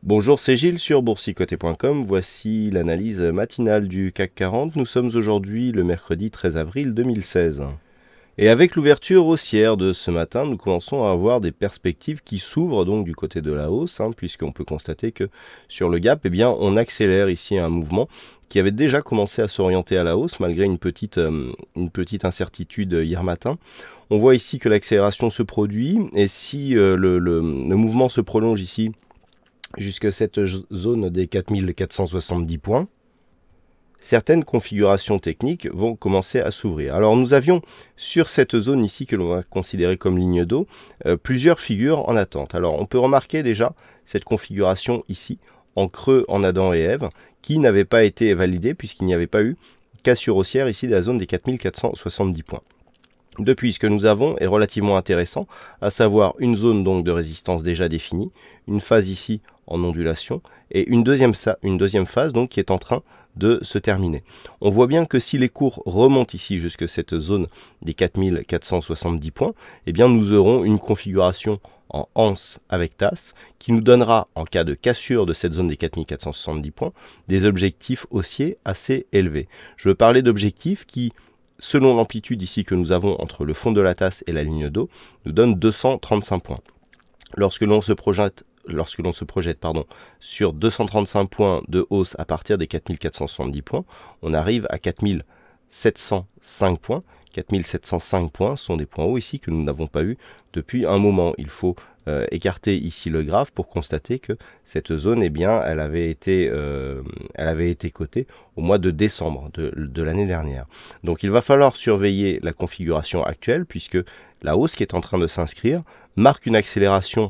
Bonjour, c'est Gilles sur boursicoté.com. Voici l'analyse matinale du CAC 40. Nous sommes aujourd'hui le mercredi 13 avril 2016. Et avec l'ouverture haussière de ce matin, nous commençons à avoir des perspectives qui s'ouvrent donc du côté de la hausse, puisqu'on peut constater que sur le gap, on accélère ici un mouvement qui avait déjà commencé à s'orienter à la hausse malgré une petite incertitude hier matin. On voit ici que l'accélération se produit et si le mouvement se prolonge ici jusqu'à cette zone des 4470 points, certaines configurations techniques vont commencer à s'ouvrir. Alors nous avions sur cette zone ici que l'on va considérer comme ligne d'eau, plusieurs figures en attente. Alors on peut remarquer déjà cette configuration ici en creux en Adam et Ève qui n'avait pas été validée puisqu'il n'y avait pas eu cassure haussière ici de la zone des 4470 points. Depuis, ce que nous avons est relativement intéressant, à savoir une zone donc de résistance déjà définie, une phase ici en ondulation et une deuxième phase donc qui est en train de se terminer. On voit bien que si les cours remontent ici jusque cette zone des 4470 points, nous aurons une configuration en anse avec tasse qui nous donnera, en cas de cassure de cette zone des 4470 points, des objectifs haussiers assez élevés. Je veux parler d'objectifs qui, selon l'amplitude ici que nous avons entre le fond de la tasse et la ligne d'eau, nous donne 235 points. Lorsque l'on se projette sur 235 points de hausse à partir des 4470 points, on arrive à 4705 points. 4705 points sont des points hauts ici que nous n'avons pas eu depuis un moment. Il faut écarter ici le graphe pour constater que cette zone, elle avait été cotée au mois de décembre de l'année dernière. Donc il va falloir surveiller la configuration actuelle puisque la hausse qui est en train de s'inscrire marque une accélération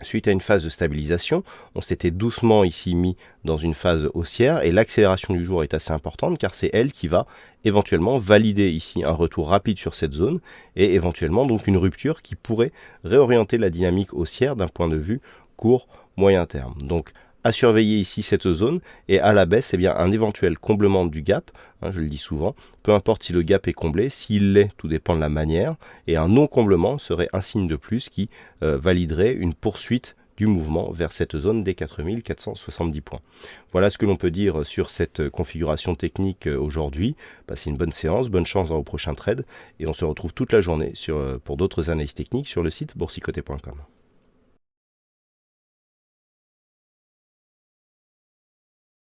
suite à une phase de stabilisation. On s'était doucement ici mis dans une phase haussière et l'accélération du jour est assez importante car c'est elle qui va éventuellement valider ici un retour rapide sur cette zone et éventuellement donc une rupture qui pourrait réorienter la dynamique haussière d'un point de vue court moyen terme. Donc à surveiller ici cette zone et à la baisse un éventuel comblement du gap, je le dis souvent, peu importe si le gap est comblé, s'il l'est, tout dépend de la manière, et un non-comblement serait un signe de plus qui validerait une poursuite du mouvement vers cette zone des 4470 points. Voilà ce que l'on peut dire sur cette configuration technique aujourd'hui. Passez une bonne séance, bonne chance dans vos prochains trades et on se retrouve toute la journée pour d'autres analyses techniques sur le site boursicoté.com.